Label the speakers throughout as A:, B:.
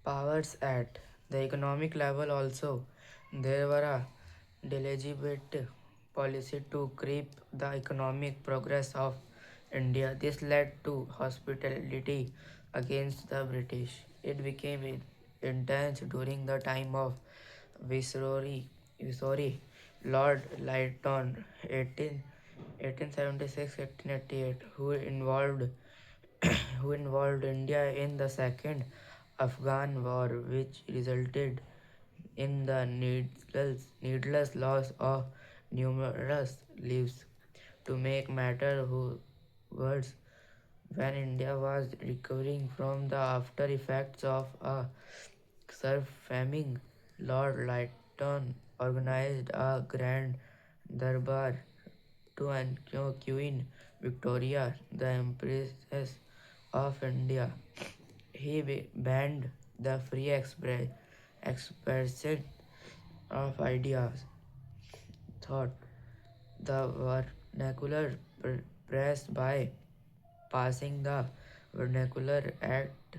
A: powers at the economic level also. There were a deliberate policy to creep the economic progress of India. This led to hostility against the British. It became intense during the time of Viceroy Lord Lytton 1876-1888, who involved India in the Second Afghan War, which resulted in the needless loss of numerous lives. To make matters worse, when India was recovering from the after effects of a surf famine, Lord Lytton organized a grand darbar to announce Queen Victoria, the Empress of India. He banned the free expression of ideas, thought, the vernacular press by passing the Vernacular Act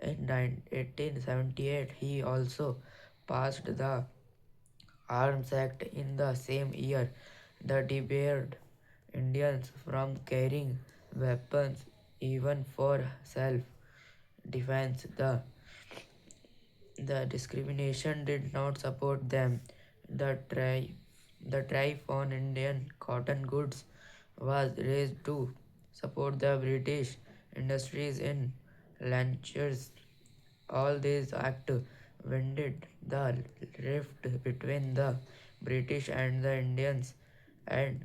A: in 1878. He also passed the Arms Act in the same year that debarred Indians from carrying weapons even for self defense. The discrimination did not support them. The tariff, the tariff on Indian cotton goods was raised to support the British industries in Lancashire. All these acts widened the rift between the British and the Indians and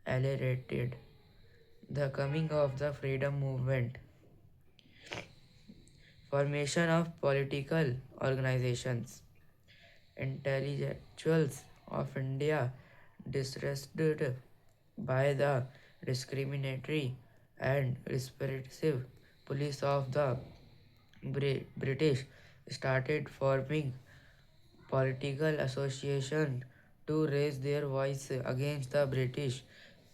A: accelerated the coming of the freedom movement. Formation of political organizations. Intellectuals of India, distrusted by the discriminatory and repressive police of the British, started forming political associations to raise their voice against the British.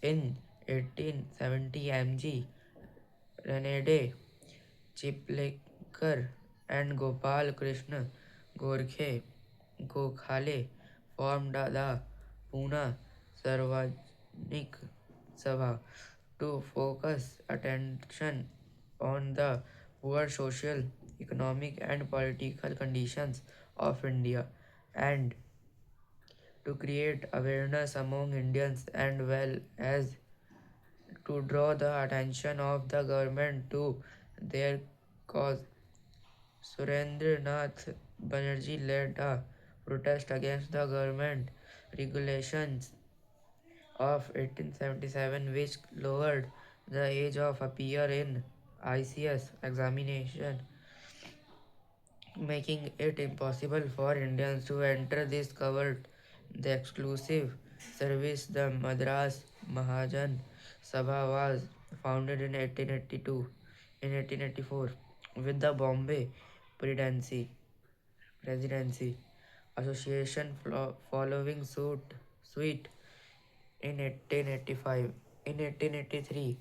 A: In 1870, M.G. Renede Chiplekar and Gopal Krishna Gokhale formed the Pune Sarvajanik Sabha to focus attention on the poor social, economic, and political conditions of India and to create awareness among Indians and well as to draw the attention of the government to their cause. Surendranath Banerjee led a protest against the government regulations of 1877 which lowered the age of appear in ICS examination, making it impossible for Indians to enter this covered the exclusive service. The Madras Mahajan Sabha was founded in 1882. In 1884, with the Bombay Presidency Association following suit in 1885. In 1883,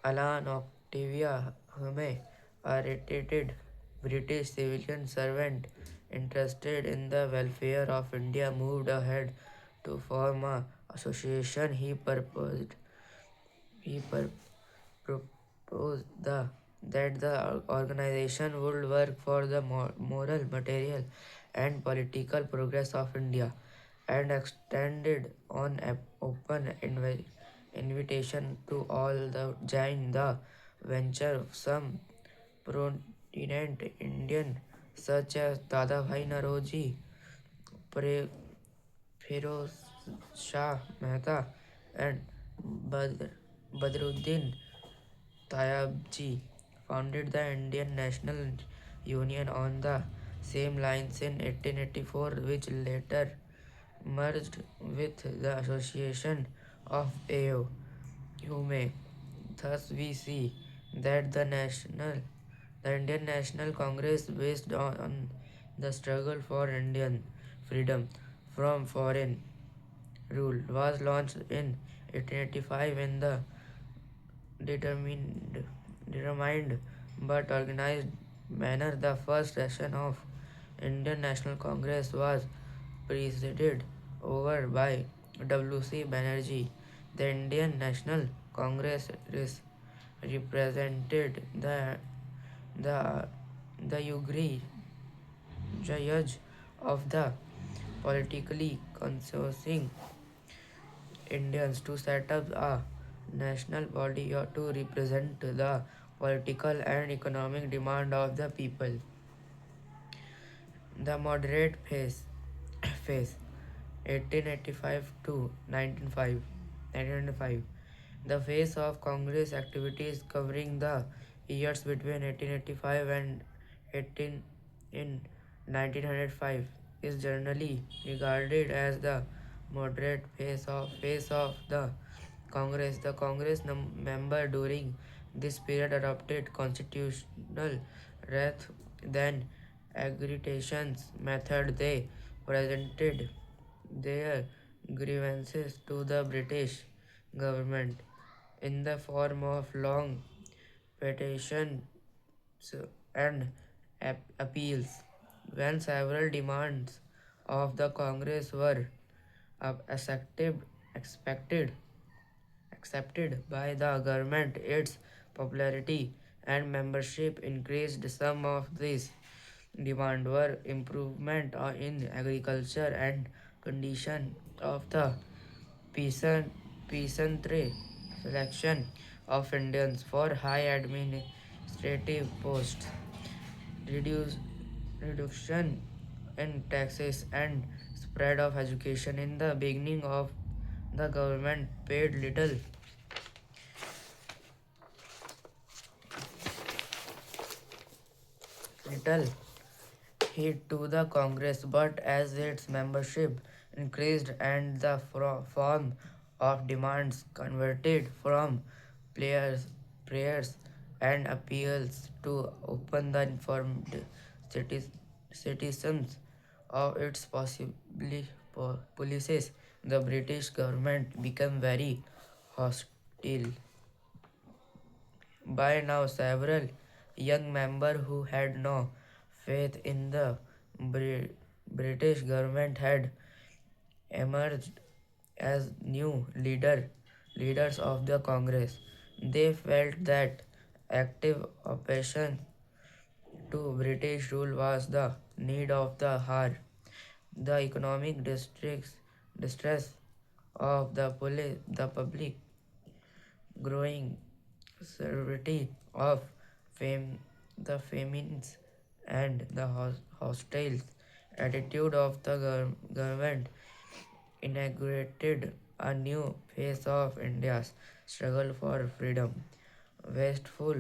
A: Alan Octavia Hume, a retired British civilian servant interested in the welfare of India, moved ahead to form a association. He proposed that the organization would work for the moral, material, and political progress of India and extended an open invitation to all to join the venture. Some prominent Indian such as Dadabhai Naroji, Firoz Shah Mehta, and Badr, Badruddin Tayabji founded the Indian National Union on the same lines in 1884, which later merged with the Association of AO Hume. Thus, we see that the Indian National Congress, based on the struggle for Indian freedom from foreign rule, was launched in 1885 in the determined but organized manner. The first session of Indian National Congress was presided over by W.C. Banerjee. The Indian National Congress represented the the Ugri judge of the politically consuming Indians to set up a national body or to represent the political and economic demand of the people. The moderate phase 1885 to 1905. The phase of Congress activities covering the years between 1885 and 18 in 1905 is generally regarded as the moderate phase of the Congress. The Congress member during this period adopted constitutional rather than agitations method. They presented their grievances to the British government in the form of long petitions and appeals. When several demands of the Congress were accepted, expected accepted by the government, its popularity and membership increased. Some of these demands were improvement in agriculture and condition of the peasant, peasantry, selection of Indians for high administrative posts, reduce, reduction in taxes, and spread of education. In the beginning of the government paid little heed to the Congress, but as its membership increased and the form of demands converted from players, prayers and appeals to open the informed citizens of its policies, the British government became very hostile. By now, several young members who had no faith in the British government had emerged as new leaders of the Congress. They felt that active opposition to British rule was the need of the hour. The economic distress of the public, growing severity of fame, the famines, and the hostile attitude of the government inaugurated a new phase of India's struggle for freedom. Wasteful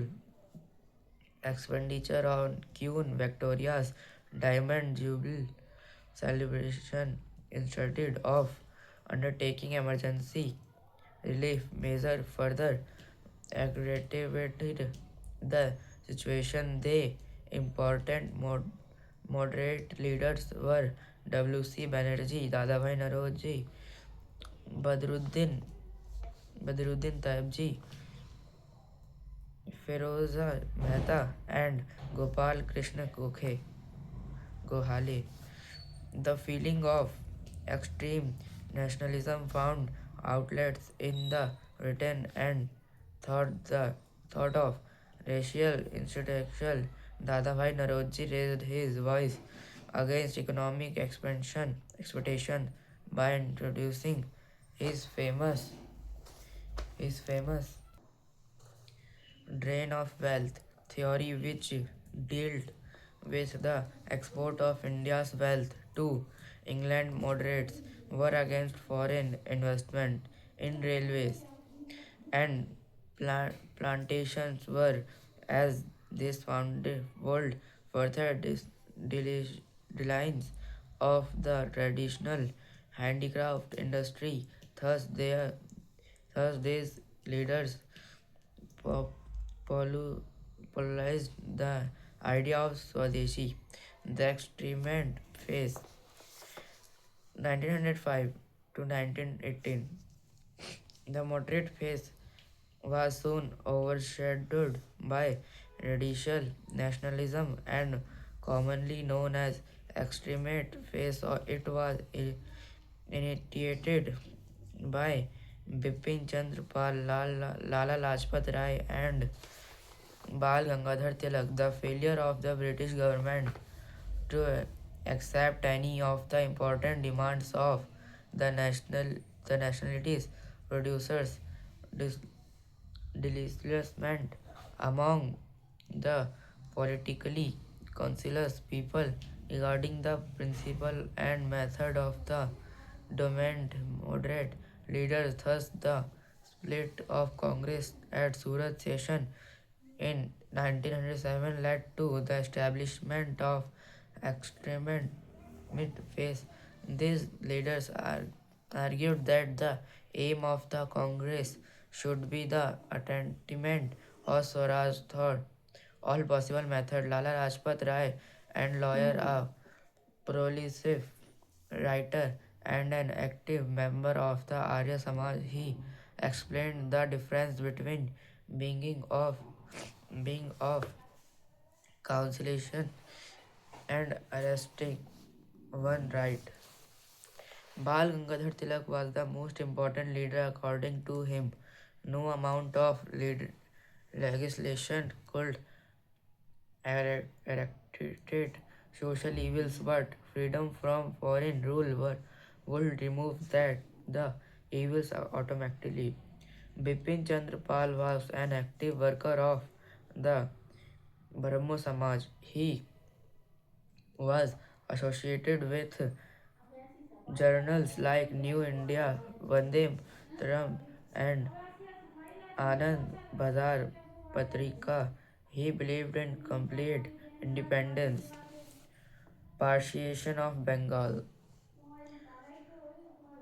A: expenditure on Queen Victoria's Diamond Jubilee celebration instead of undertaking emergency relief measure further aggravated the situation. The important moderate leaders were W.C. Banerjee, Dadabhai Naroji, Badruddin, Badruddin Taibji, Feroza Mehta, and Gopal Krishna Gohale. The feeling of extreme nationalism found outlets in the written and thought of racial insurrection. Dadabhai Naroji raised his voice against economic exploitation by introducing his famous drain of wealth theory, which dealt with the export of India's wealth to England. Moderates were against foreign investment in railways and plantations were, as this found world further declines of the traditional handicraft industry. Thus these leaders po- popularized the idea of Swadeshi. The experiment phase 1905 to 1918. The moderate phase was soon overshadowed by radical nationalism and commonly known as extremist phase. It was initiated by Bipin Chandra Pal, Lala Lajpat Rai, and Bal Gangadhar Tilak. The failure of the British government to accept any of the important demands of the nationalities producers dis- displacement among the politically conscious people regarding the principle and method of the dominant moderate leaders. Thus, the split of Congress at Surat session in 1907 led to the establishment of extremist phase. These leaders argued that the aim of the Congress should be the attainment of Swaraj thought all possible method. Lala Rajpat Rai and lawyer, a prolific writer and an active member of the Arya Samaj, he explained the difference between being of conciliation and arresting one right. Bal Gangadhar Tilak was the most important leader according to him. No amount of legislation could eradicate social evils, but freedom from foreign rule would remove that the evils automatically. Bipin Chandra Pal was an active worker of the Brahmo Samaj. He was associated with journals like New India, Vande Mataram, and Anand Bazar Patrika. He believed in complete independence, partition of Bengal.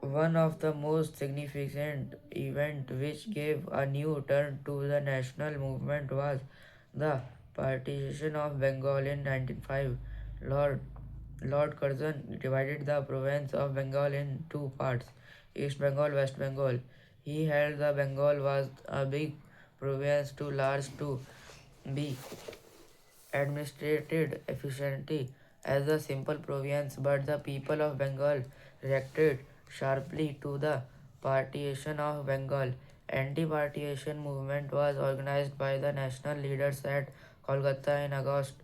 A: One of the most significant events which gave a new turn to the national movement was the partition of Bengal in 1905. Lord Lord Curzon divided the province of Bengal in two parts, East Bengal, West Bengal. He held the Bengal was a big province too large to be administrated efficiently as a simple province, but the people of Bengal reacted sharply to the partition of Bengal. Anti-partition movement was organized by the national leaders at Kolkata in August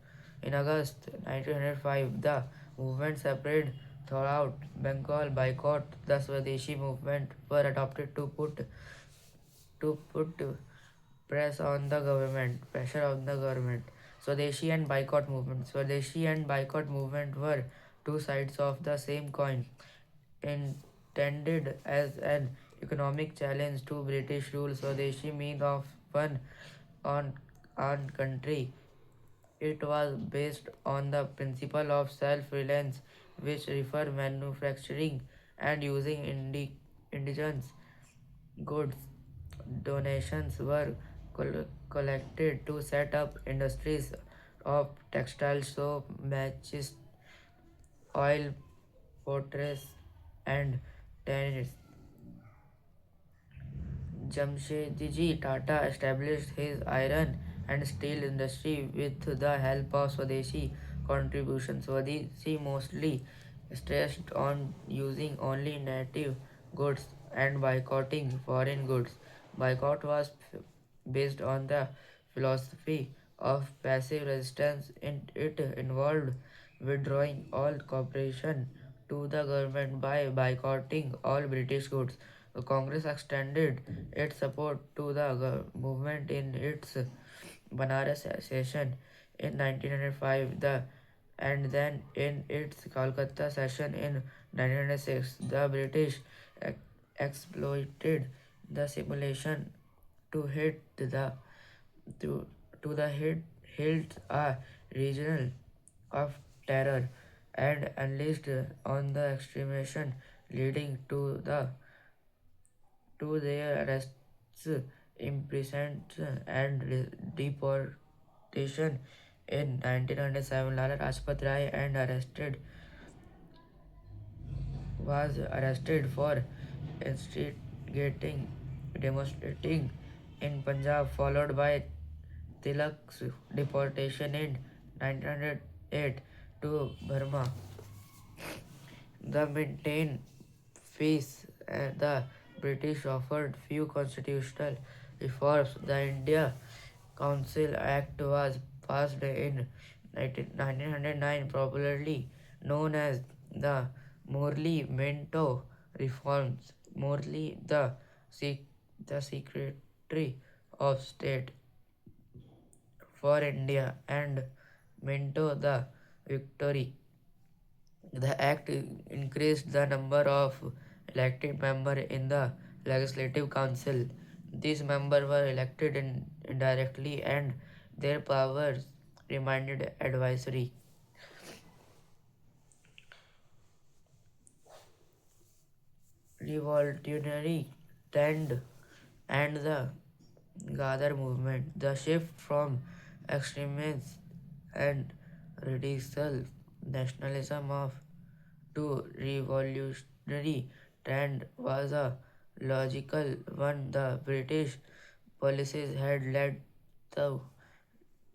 A: 1905. The movement spread throughout Bengal. Boycott the Swadeshi movement were adopted to put pressure on the government. Swadeshi and boycott movement were two sides of the same coin, intended as an economic challenge to British rule. Swadeshi means of one on country. It was based on the principle of self-reliance, which refer manufacturing and using indigenous goods. Donations were collected to set up industries of textile soap, matches, oil, portraits, and tanneries. Jamshedji Tata established his iron and steel industry with the help of Swadeshi contributions. Swadeshi mostly stressed on using only native goods and boycotting foreign goods. Boycott was based on the philosophy of passive resistance. It involved withdrawing all cooperation to the government by boycotting all British goods. The Congress extended its support to the movement in its Banaras session in 1905 and then in its Calcutta session in 1906. The British exploited the simulation to hit the to, to the hilt a regional of terror and unleashed on the extremation leading to their arrests, imprisonment, and deportation. In 1907, Lala Rajpat Rai and was arrested for instigating demonstrating in Punjab, followed by Tilak's deportation in 1908 to Burma. The maintained peace and the British offered few constitutional reforms. The India Council Act was passed in 1909, popularly known as the Morley-Minto reforms. Morley, the Secretary of State for India, and Minto the Victory. The act increased the number of elected members in the Legislative Council. These members were elected indirectly and their powers remained advisory. Revolutionary trend and the Gather movement. The shift from extremism and radical nationalism of to revolutionary trend was a logical one. The British policies had led to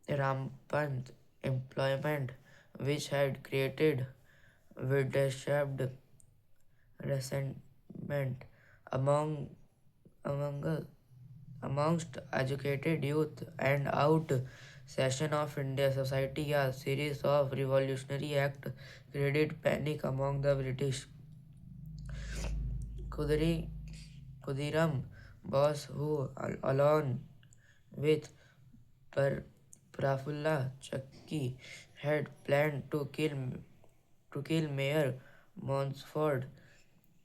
A: rampant employment, which had created widespread resentment among among amongst educated youth and out session of India society. A series of revolutionary acts created panic among the British. Kudri, Kudiram Bose, who along with per, Prafulla Chakki had planned to kill Mayor Monsford,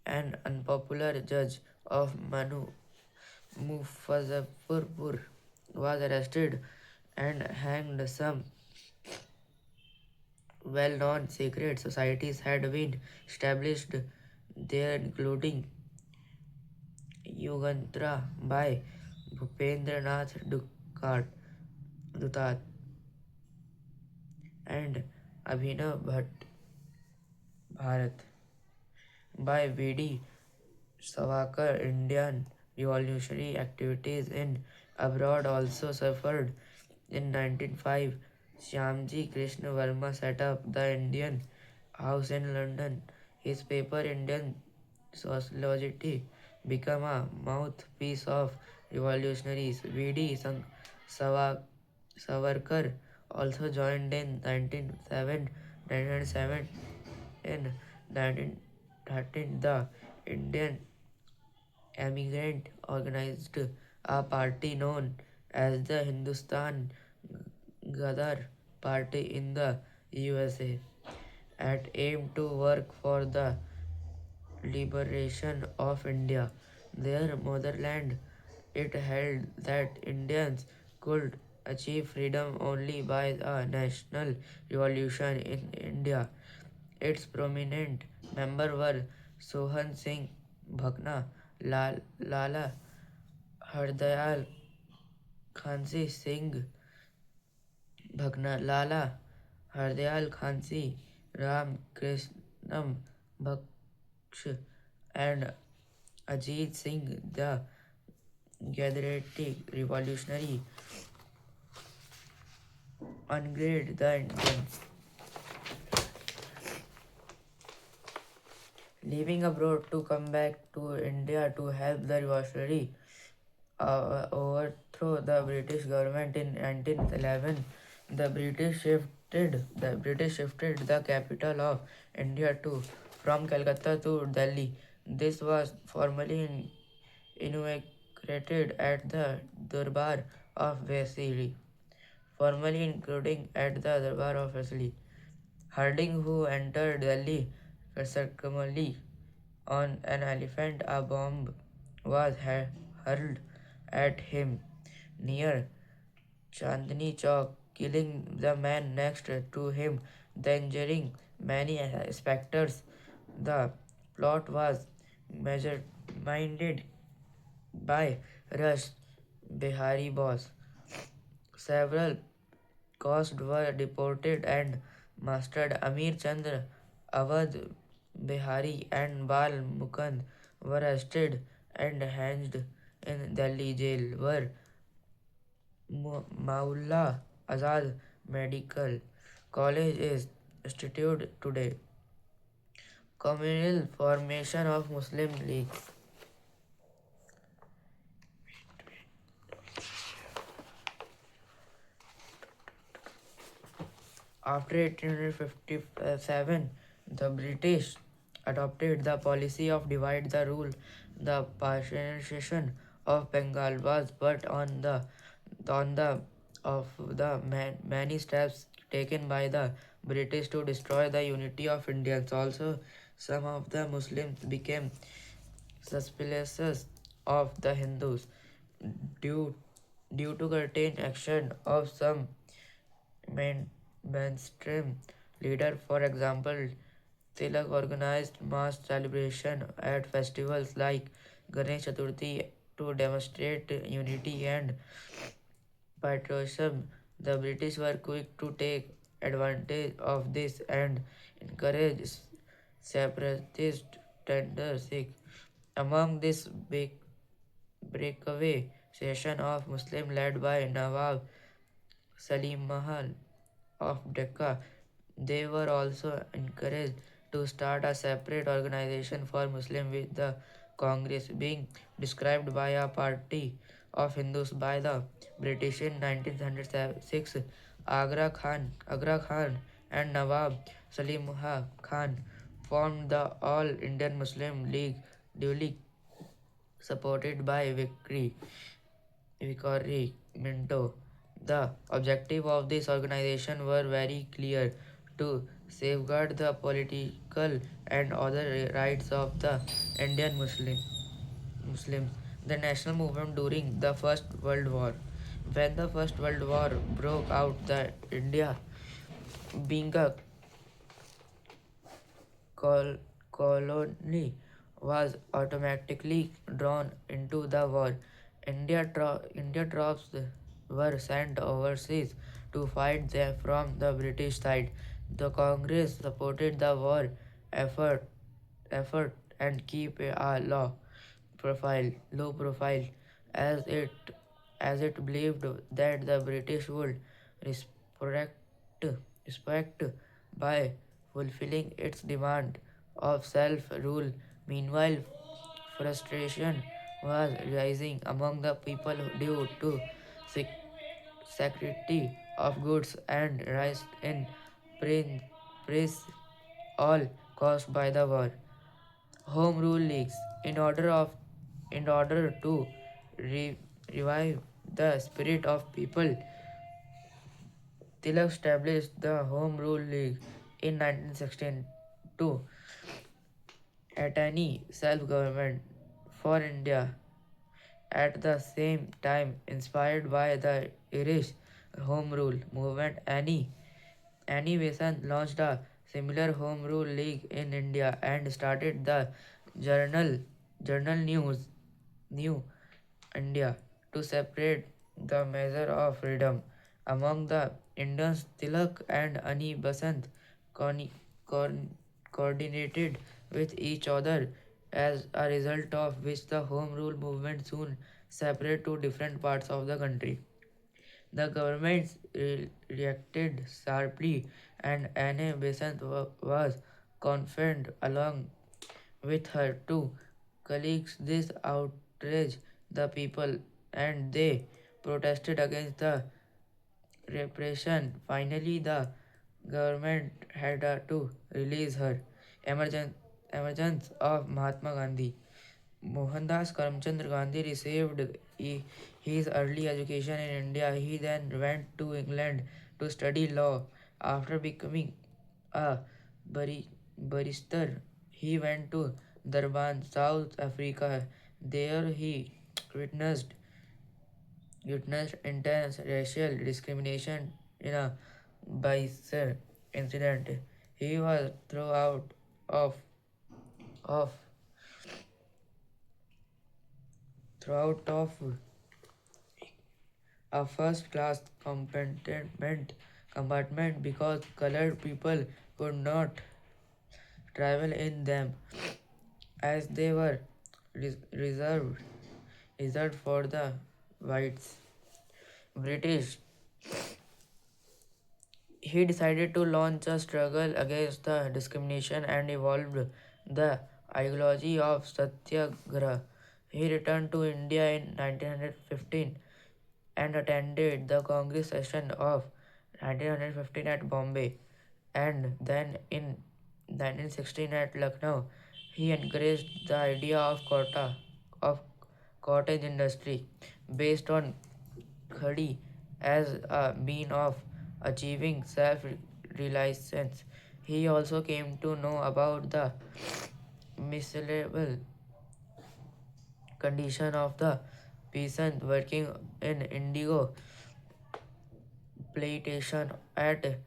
A: an unpopular judge of Mufazapurpur, was arrested and hanged. Some well-known secret societies had been established there, including Yugantra by Bhupendranath Dutat and Abhinav Bharat by V.D. Savakar. Indian revolutionary activities in abroad also suffered. In 1905, Shyamji Krishna Verma set up the Indian House in London. His paper Indian Sociology became a mouthpiece of revolutionaries. Sava- Savarkar also joined in 1907. In 1913, the Indian emigrant organized a party known as the Hindustan Gadar Party in the USA, at aim to work for the liberation of India, their motherland. It held that Indians could achieve freedom only by a national revolution in India. Its prominent members were Sohan Singh Bhakna, Lala Hardayal Khansi Singh Bhakna, Lala Hardayal Khansi, Ram Krishnam Baksh, and Ajit Singh, the Gujarati revolutionary, ungraded the Indians. Leaving abroad to come back to India to help the revolutionary overthrow the British government in 1911, the British shifted the capital of India to from Calcutta to Delhi. This was formally inaugurated at the Durbar of Vasili, formally including at the Durbar of Vasili. Harding, who entered Delhi circumally on an elephant, a bomb was hurled at him near Chandni Chowk, killing the man next to him, then injuring many spectators. The plot was minded by Rush Bihari Bose. Several costs were deported and mastered. Amir Chandra, Awadh Bihari, and Bal Mukund were arrested and hanged in Delhi jail. Maula Azad Medical College is instituted today. Communal formation of Muslim leagues. After 1857, the British adopted the policy of divide the rule. The partition of Bengal was but on the of the many steps taken by the British to destroy the unity of Indians. Also, some of the Muslims became suspicious of the Hindus due due to certain action of some mainstream leader. For example, Tilak organized mass celebration at festivals like Ganesh Chaturthi to demonstrate unity and patriotism. The British were quick to take advantage of this and encourage separatist tendencies. Among this breakaway session of Muslim led by Nawab Salim Mahal of Decca, they were also encouraged to start a separate organization for Muslims with the Congress being described by a party of Hindus by the British in 1906. Agra Khan and Nawab Salim Khan formed the All Indian Muslim League, duly supported by Victory Minto. The objective of this organization were very clear: to safeguard the political and other rights of the Indian Muslims. The national movement during the First World War. When the First World War broke out, the India, being a col- colony, was automatically drawn into the war. India troops were sent overseas to fight them from the British side. The Congress supported the war effort, effort and keep a low profile, as it believed that the British would respect respect by fulfilling its demand of self-rule. Meanwhile, frustration was rising among the people due to scarcity of goods and rise in price, all caused by the war. Home Rule Leagues. In order to revive the spirit of people, Tilak established the Home Rule League in 1916 to attain self-government for India. At the same time, inspired by the Irish Home Rule movement, Annie Besant launched a similar Home Rule League in India and started the journal Journal New India to separate the measure of freedom among the Indians. Tilak and Ani Basant con- con- coordinated with each other, as a result of which the Home Rule movement soon separated to different parts of the country. The government reacted sharply, and Anne Besant was confined along with her two colleagues. This outraged the people, and they protested against the repression. Finally, the government had to release her. Emergen- Emergence of Mahatma Gandhi. Mohandas Karamchand Gandhi received his early education in India. He then went to England to study law. After becoming a barrister, he went to Durban, South Africa. There he witnessed witnessed intense racial discrimination in a Bicester incident. He was thrown out of throughout of a first class compartment because colored people could not travel in them, as they were reserved for the whites. British, he decided to launch a struggle against the discrimination and evolved the ideology of Satyagraha. He returned to India in 1915 and attended the Congress session of 1915 at Bombay, and then in 1916 at Lucknow. He encouraged the idea of cottage industry based on khadi as a mean of achieving self-reliance. He also came to know about the miserable condition of the peasant working in indigo plantation at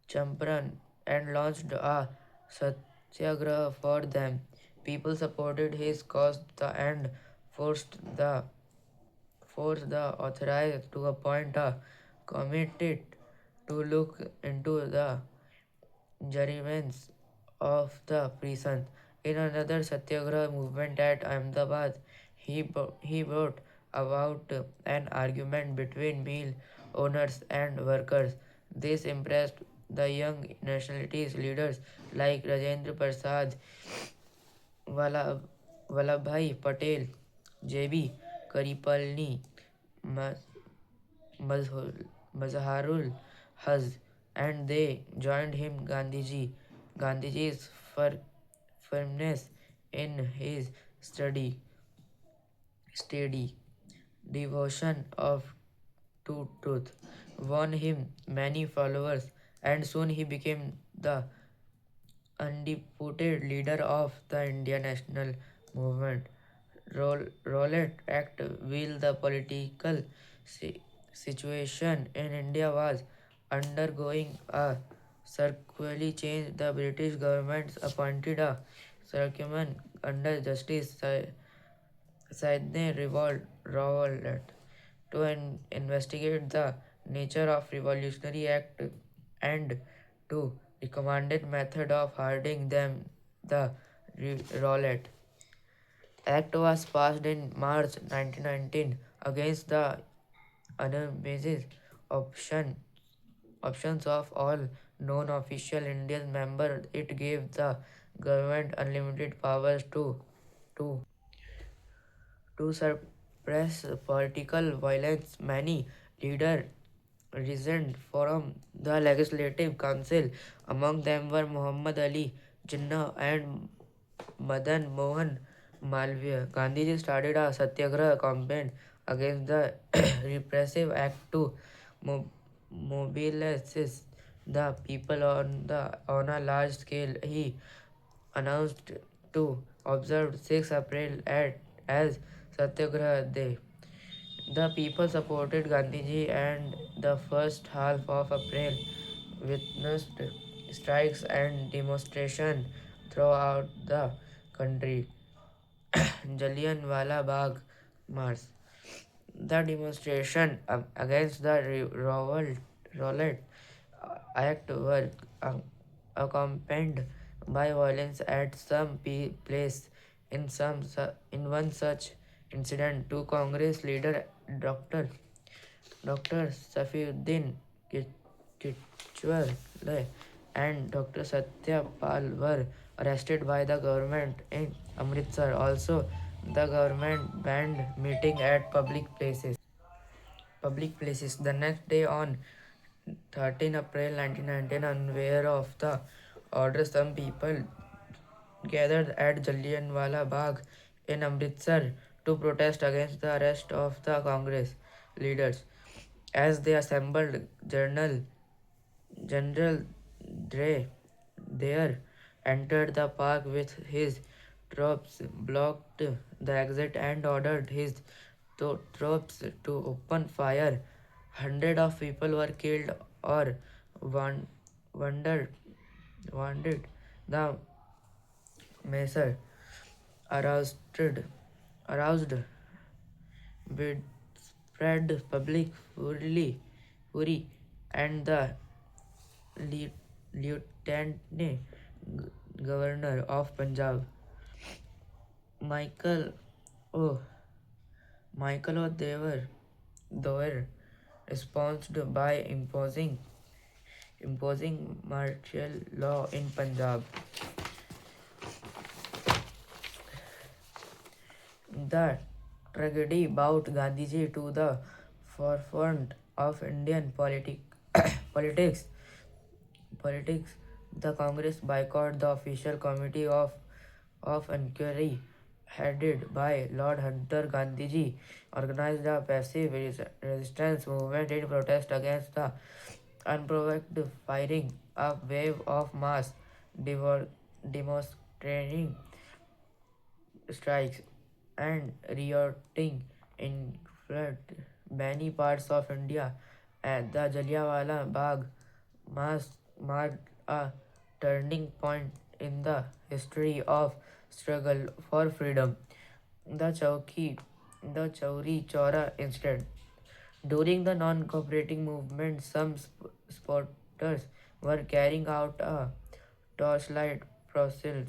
A: Champaran and launched a satyagraha for them. People supported his cause and forced the authorities to appoint a committee to look into the gerrymanders of the prison. In another Satyagraha movement at Ahmedabad, he brought about an argument between mill owners and workers. This impressed the young nationalities leaders like Rajendra Prasad, Vallabh, Vallabhbhai Patel, J.B. Karipalni, Mazhul- Mazharul Haz, and they joined him. Gandhiji's firmness in his steady devotion to truth won him many followers, and soon he became the undisputed leader of the Indian national movement. Rowlatt Act while the political si- situation in India was undergoing a circularly change. The British government appointed a circuman under Justice Sidney Rowlatt to investigate the nature of Revolutionary Act and to recommended method of harding them. The Rowlatt Act was passed in March 1919 against the unanimous option, options of all non-official Indian members. It gave the government unlimited powers to to suppress political violence. Many leaders resigned from the Legislative Council. Among them were Muhammad Ali Jinnah and Madan Mohan Malviya. Gandhiji started a satyagraha campaign against the repressive act to mobilize the people on a large scale. He announced to observe 6 April as Satyagraha Day. The people supported Gandhiji, and the first half of April witnessed strikes and demonstrations throughout the country. Jallianwala Bagh March. The demonstration against the Rowlatt Act were accompanied by violence at some place. In one such incident, two Congress leader Dr. Safiuddin Kichwale and Dr. Satya Pal were arrested by the government in Amritsar. Also, the government banned meeting at public places. The next day, on 13 April 1919, unaware of the order, some people gathered at Jallianwala Bagh in Amritsar to protest against the arrest of the Congress leaders. As they assembled, General Dre there entered the park with his troops, blocked the exit, and ordered his troops to open fire. Hundreds of people were killed or wan- wandered. Wounded. The measure aroused aroused widespread public fury, and the Lieutenant Governor of Punjab, Michael O. Michael O. Dower responded by imposing martial law in Punjab. The tragedy brought Gandhiji to the forefront of Indian politics. Politics. The Congress boycotted the official committee of inquiry headed by Lord Hunter. Gandhiji organized a passive resistance movement in protest against the unprovoked firing. A wave of mass demonstrating strikes and rioting in many parts of India. At the Jallianwala Bagh mass marked a turning point in the history of struggle for freedom. The the Chauri Chora incident. During the non-cooperating movement, some supporters were carrying out a torchlight procession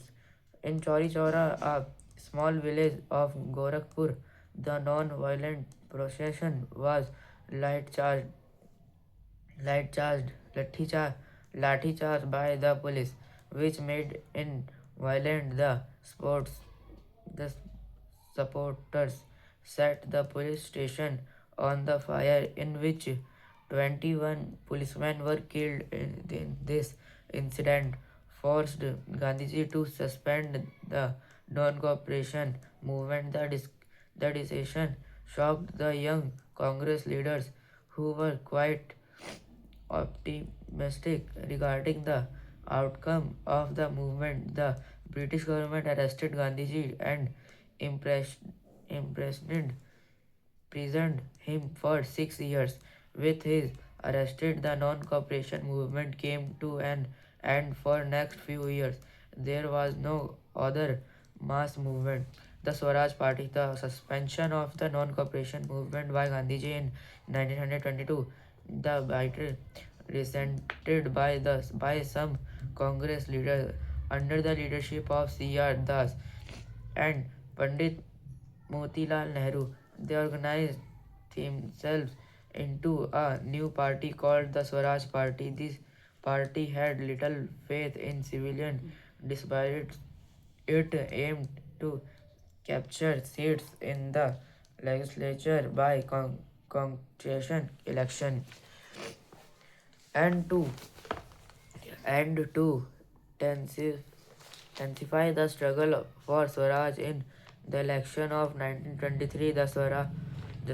A: in Chauri Chora, a small village of Gorakhpur. The non-violent procession was light charged light charged lathi charged by the police, which made inviolent the supporters set the police station on the fire, in which 21 policemen were killed. In this incident forced Gandhiji to suspend the non-cooperation movement. The decision shocked the young Congress leaders, who were quite optimistic regarding the outcome of the movement. The British government arrested Gandhiji and imprisoned him for 6 years. With his arrested, the non-cooperation movement came to an end. For next few years, there was no other mass movement. The Swaraj Party, the suspension of the non-cooperation movement by Gandhiji in 1922, the bitter resented by some Congress leaders under the leadership of C.R. Das and Pandit Motilal Nehru. They organized themselves into a new party called the Swaraj Party. This party had little faith in civilian disputes. It aimed to capture seats in the legislature by constitution election and to and to intensify the struggle for Swaraj in the election of 1923. The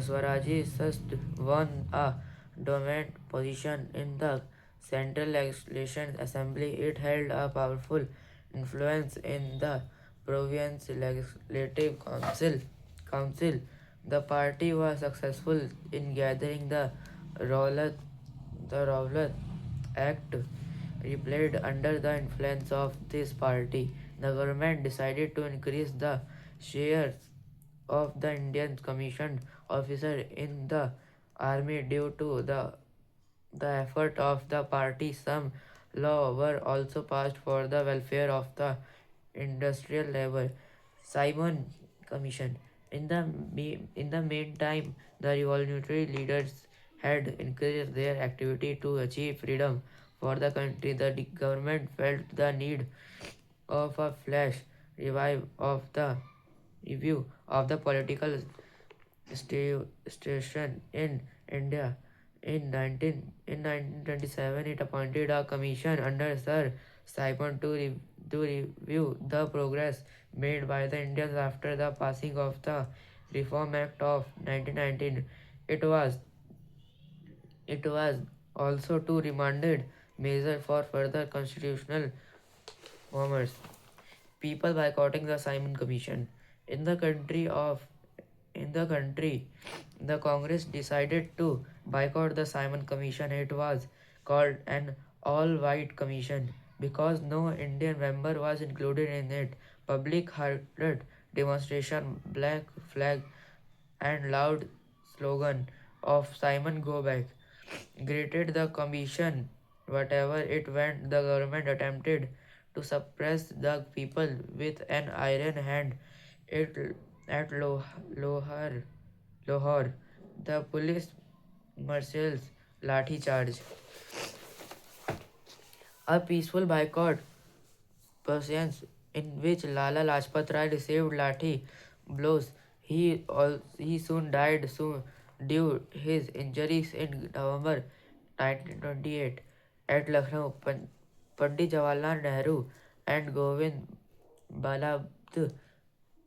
A: Swarajists won a dominant position in the Central Legislation Assembly. It held a powerful influence in the province legislative council. The party was successful in gathering Rowlatt the Rowlatt Act repealed. Under the influence of this party, the government decided to increase the shares of the Indian commissioned officer in the army. Due to the effort of the party, some laws were also passed for the welfare of the industrial labor. Simon Commission. In the meantime, the revolutionary leaders had increased their activity to achieve freedom for the country. The government felt the need of a flash revive of the review of the political station in India. In 1927, it appointed a commission under Sir Simon to review the progress made by the Indians after the passing of the Reform Act of 1919. It was it was also to recommended measure for further constitutional reforms. People boycotting the Simon Commission. In the country of in the country, the Congress decided to boycott the Simon Commission. It was called an all-white commission because no Indian member was included in it. Public hearted demonstration, black flag, and loud slogan of Simon Go Back greeted the commission. Whatever it went, the government attempted to suppress the people with an iron hand. It at Lohar, Lahore, the police Marshall's Lathi Charge. A peaceful boycott persians in which Lala Lajpat Rai received lathi blows. He soon died soon due his injuries in November 1928 at Lucknow. Pandit Jawaharlal Nehru and Govind Balabd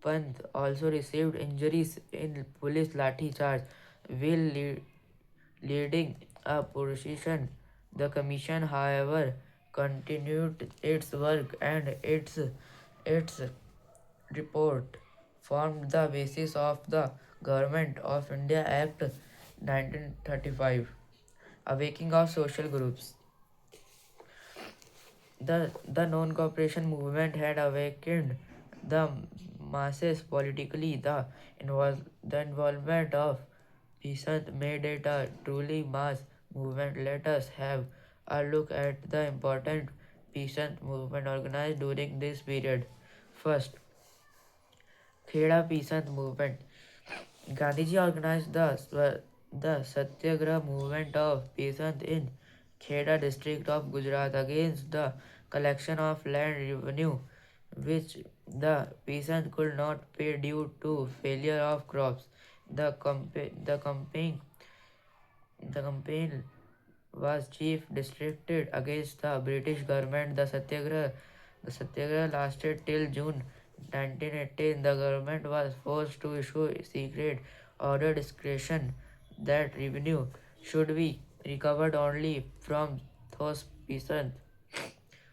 A: Pant also received injuries in police lathi charge while leading a position. The commission, however, continued its work and its report formed the basis of the Government of India Act 1935. Awakening of social groups. The non-cooperation movement had awakened the masses politically. The involvement of peasants made it a truly mass movement. Let us have a look at the important peasant movement organized during this period. First, Kheda Peasant Movement. Gandhiji organized the Satyagraha movement of peasants in Kheda district of Gujarat against the collection of land revenue which the peasants could not pay due to failure of crops. The campaign was chief directed against the British government. The Satyagraha lasted till June 1918. The government was forced to issue a secret order discretion that revenue should be recovered only from those peasants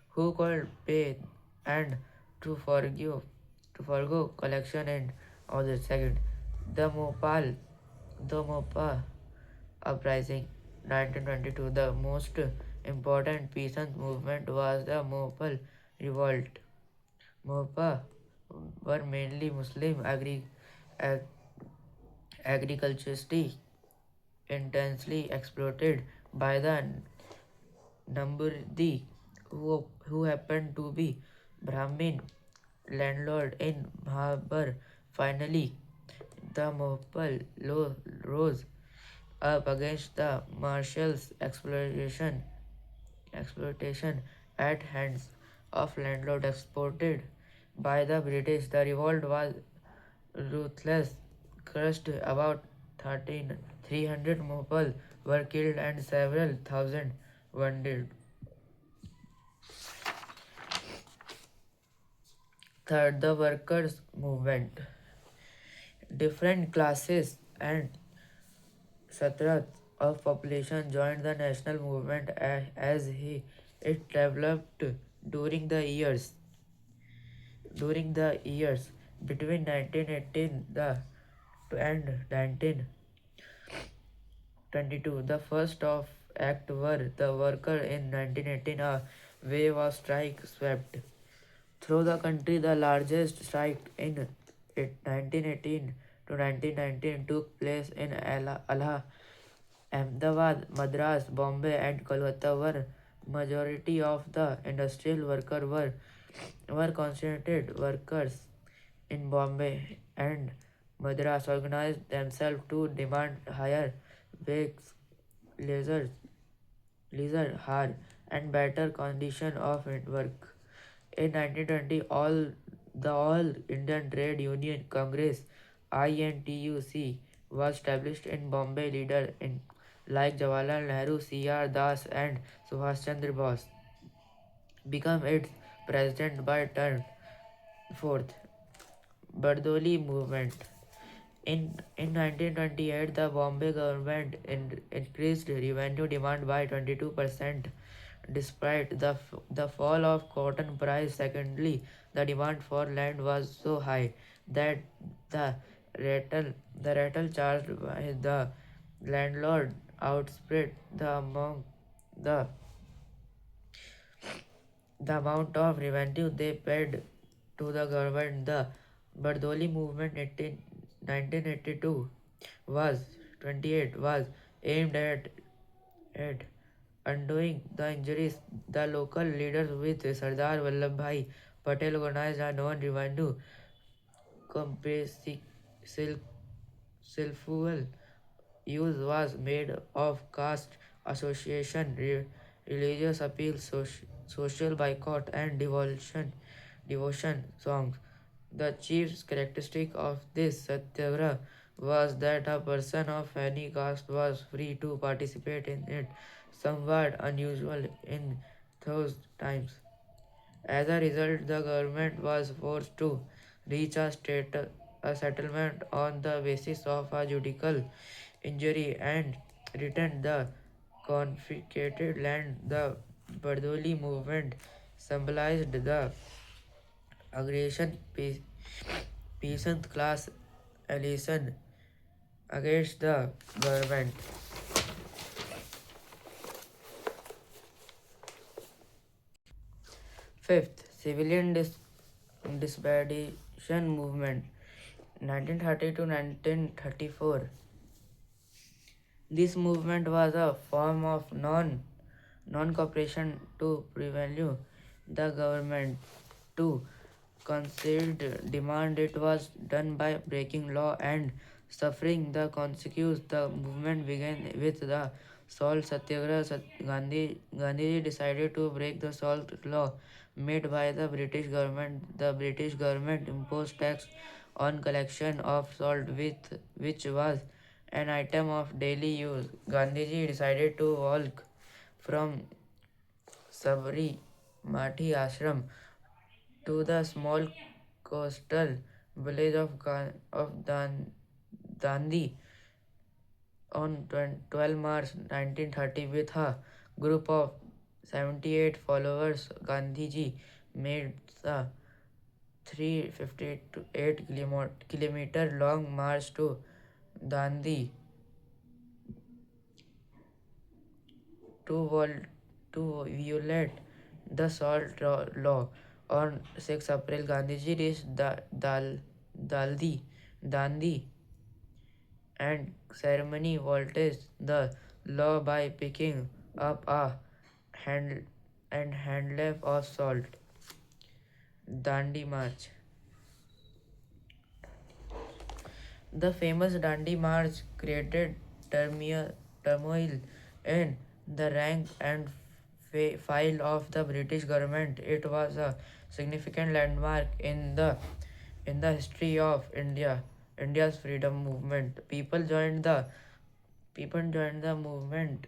A: who could pay and to forgo collection and others. Second, the Mopa uprising 1922. The most important peasant movement was the Mopal revolt. Mopa were mainly Muslim ag- agriculturists intensely exploited by the Namburdi, who happened to be Brahmin landlord in Mahabar. Finally, the Mopal rose up against the Marshall's exploitation at hands of landlord exported by the British. The revolt was ruthless, crushed about 300 Mopal were killed and several thousand wounded. Third, the workers' movement. Different classes and satrats of population joined the national movement it developed during the years. During the years between 1918 and 1922, the first of act were the worker in 1918. A wave of strike swept through the country. The largest strike in 1918 to 1919 took place in Ahmedabad, Madras, Bombay, and Kolkata, where majority of the industrial workers were concentrated. Workers in Bombay and Madras organized themselves to demand higher wages, leisure, hard and better condition of work. In 1920, All Indian Trade Union Congress (INTUC) was established in Bombay. Leaders in like Jawaharlal Nehru, C.R. Das, and Subhash Chandra Bose became its president by turn. Fourth, Bardoli movement. In 1928, the Bombay government increased revenue demand by 22% despite the fall of cotton price. Secondly, the demand for land was so high that the rental charged by the landlord outspread the the amount of revenue they paid to the government. The Bardoli movement 1982 was 28 was aimed at undoing the injuries. The local leaders with Sardar Vallabhbhai Patel organized a non-revenue compulsory use was made of caste association, religious appeal, social boycott, and devotion songs. The chief characteristic of this satyagraha was that a person of any caste was free to participate in it, somewhat unusual in those times. As a result, the government was forced to reach a settlement on the basis of a judicial injury and return the confiscated land. The Bardoli movement symbolized the aggression, peasant class alliance against the government. Fifth, civilian disobedience movement 1930 to 1934. This movement was a form of non-cooperation to prevail the government to concede demand. It was done by breaking law and suffering the consequences. The movement began with the salt satyagraha. Gandhiji decided to break the salt law made by the British government. The British government imposed tax on collection of salt, which was an item of daily use. Gandhiji decided to walk from Sabri Mati ashram to the small coastal village of Dandi on 12 March 1930 with a group of 78 followers. Gandhiji made the 358 kilometer long march to Dandi to, to violate the salt law. On 6 April, Gandhiji reached Dandi and ceremony violated the law by picking up a hand handful of salt. Dandi March. The famous Dandi March created turmoil in the rank and file of the British government. It was a significant landmark in the history of India's freedom movement. People joined the movement.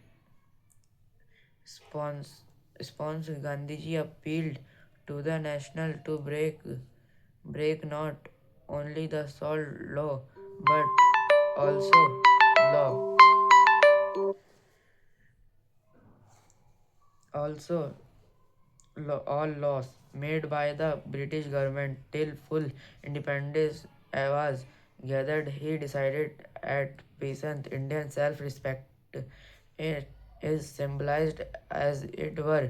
A: Spons Gandhiji appealed to the national to break not only the salt law but also law also all laws made by the British government till full independence was gathered. He decided at peasant Indian self-respect it is symbolized as it were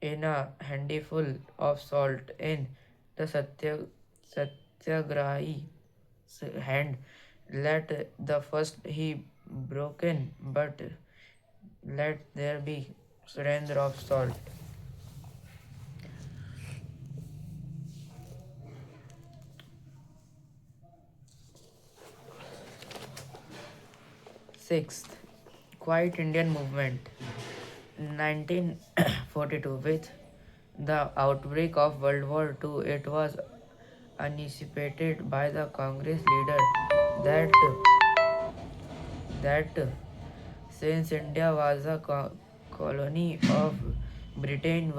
A: in a handful of salt in the Satyagrahi's hand. Let the first he broken, but let there be surrender of salt. Sixth, Quiet Indian Movement 1942. With the outbreak of World War II, it was anticipated by the Congress leader that that since India was a colony of Britain,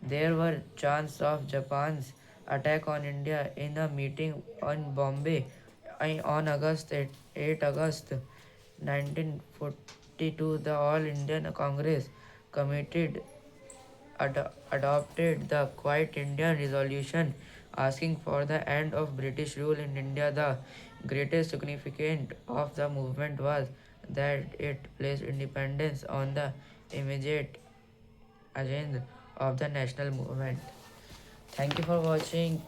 A: there were chances of Japan's attack on India. In a meeting on Bombay on August 8 August 1942, the All Indian Congress committed adopted the Quiet India Resolution asking for the end of British rule in India. The greatest significance of the movement was that it placed independence on the immediate agenda of the national movement. Thank you for watching.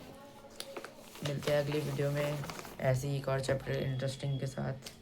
A: मिलते हैं अगली video में ऐसे ही एक और chapter interesting के साथ.